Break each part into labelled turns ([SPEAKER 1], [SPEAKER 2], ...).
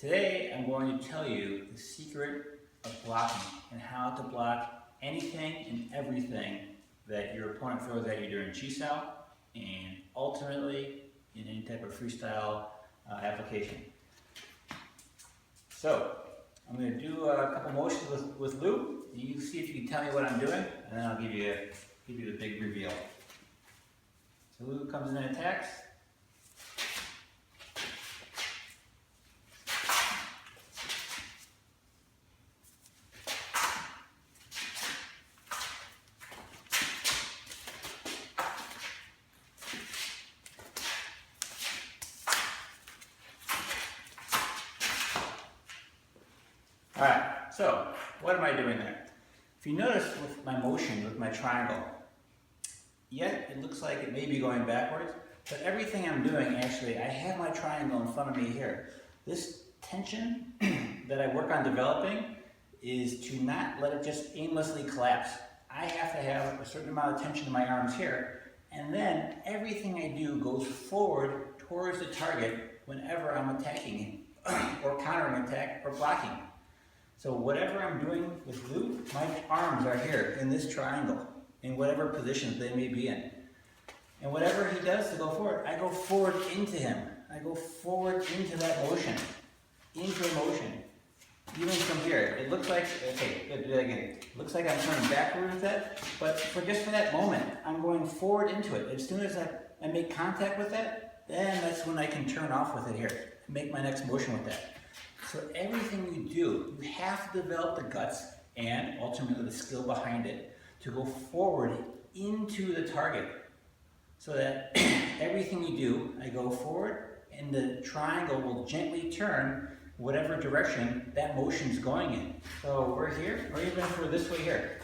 [SPEAKER 1] Today I'm going to tell you the secret of blocking and how to block anything and everything that your opponent throws at you during Chi and ultimately in any type of freestyle application. So I'm going to do a couple motions with Lou. You see if you can tell me what I'm doing, and then I'll give you the big reveal. So Lou comes in and attacks. Alright, so what am I doing there? If you notice with my motion, with my triangle, yet it looks like it may be going backwards, but everything I'm doing actually, I have my triangle in front of me here. This tension that I work on developing is to not let it just aimlessly collapse. I have to have a certain amount of tension in my arms here, and then everything I do goes forward towards the target whenever I'm attacking him, or countering attack, or blocking. So whatever I'm doing with Lou, my arms are here in this triangle, in whatever positions they may be in. And whatever he does to go forward, I go forward into him. I go forward into that motion, into a motion. Even from here, it looks like, okay, do that again. It looks like I'm turning backward with that, but just for that moment, I'm going forward into it. As soon as I make contact with that, then that's when I can turn off with it here, and make my next motion with that. So everything you do, you have to develop the guts and ultimately the skill behind it to go forward into the target. So that everything you do, I go forward and the triangle will gently turn whatever direction that motion's going in. So we're here, or even for this way here.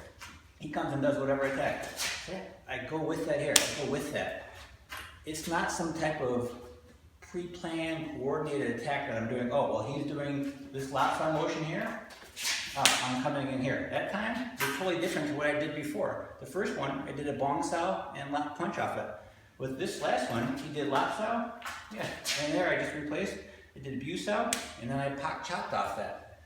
[SPEAKER 1] He comes and does whatever attack. I go with that here, I go with that. It's not some type of pre-planned, coordinated attack that I'm doing. Oh, well, he's doing this lopsided motion here. I'm coming in here. That time, it's totally different to what I did before. The first one, I did a bong style and lap punch off it. With this last one, he did lap style. Yeah, and there I just replaced. I did bu style, and then I chopped off that.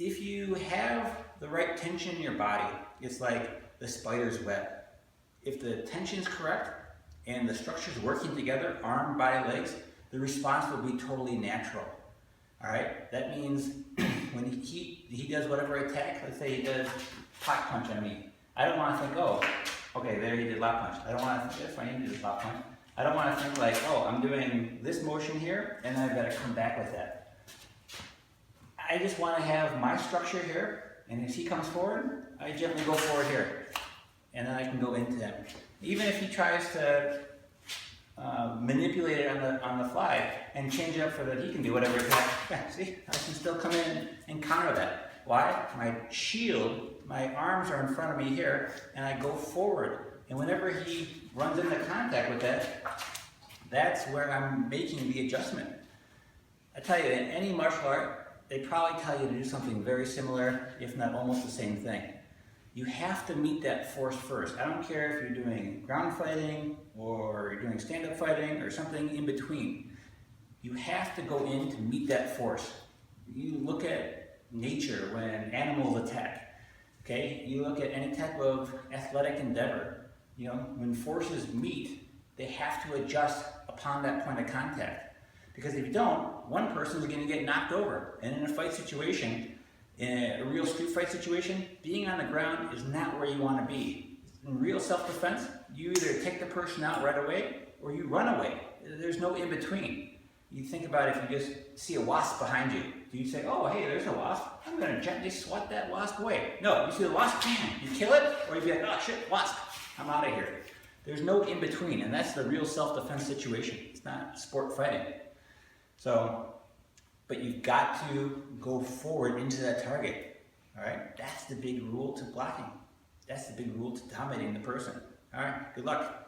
[SPEAKER 1] If you have the right tension in your body, it's like the spider's web. If the tension's correct, and the structure's working together, arm, body, legs, the response will be totally natural. All right, that means when he does whatever attack, let's say he does pot punch on me, I don't want to think, oh, okay, there he did lap punch. I don't want to think, that's fine, he did lap punch. I don't want to think like, oh, I'm doing this motion here, and then I've got to come back with that. I just want to have my structure here, and as he comes forward, I gently go forward here, and then I can go into him. Even if he tries to manipulate it on the fly and change it up so that he can do whatever attack. Yeah, see, I can still come in and counter that. Why? My shield, my arms are in front of me here, and I go forward. And whenever he runs into contact with that, that's where I'm making the adjustment. I tell you, in any martial art, they probably tell you to do something very similar, if not almost the same thing. You have to meet that force first. I don't care if you're doing ground fighting or you're doing stand-up fighting or something in between. You have to go in to meet that force. You look at nature when animals attack. Okay? You look at any type of athletic endeavor. You know, when forces meet, they have to adjust upon that point of contact. Because if you don't, one person is going to get knocked over. And in a fight situation, in a real street fight situation, being on the ground is not where you want to be. In real self-defense, you either take the person out right away or you run away. There's no in-between. You think about if you just see a wasp behind you. Do you say, oh, hey, there's a wasp. I'm going to gently swat that wasp away. No, you see the wasp, bam, you kill it, or you'd be like, oh, shit, wasp, I'm out of here. There's no in-between, and that's the real self-defense situation. It's not sport fighting. So, but you've got to go forward into that target, all right? That's the big rule to blocking. That's the big rule to dominating the person. All right, good luck.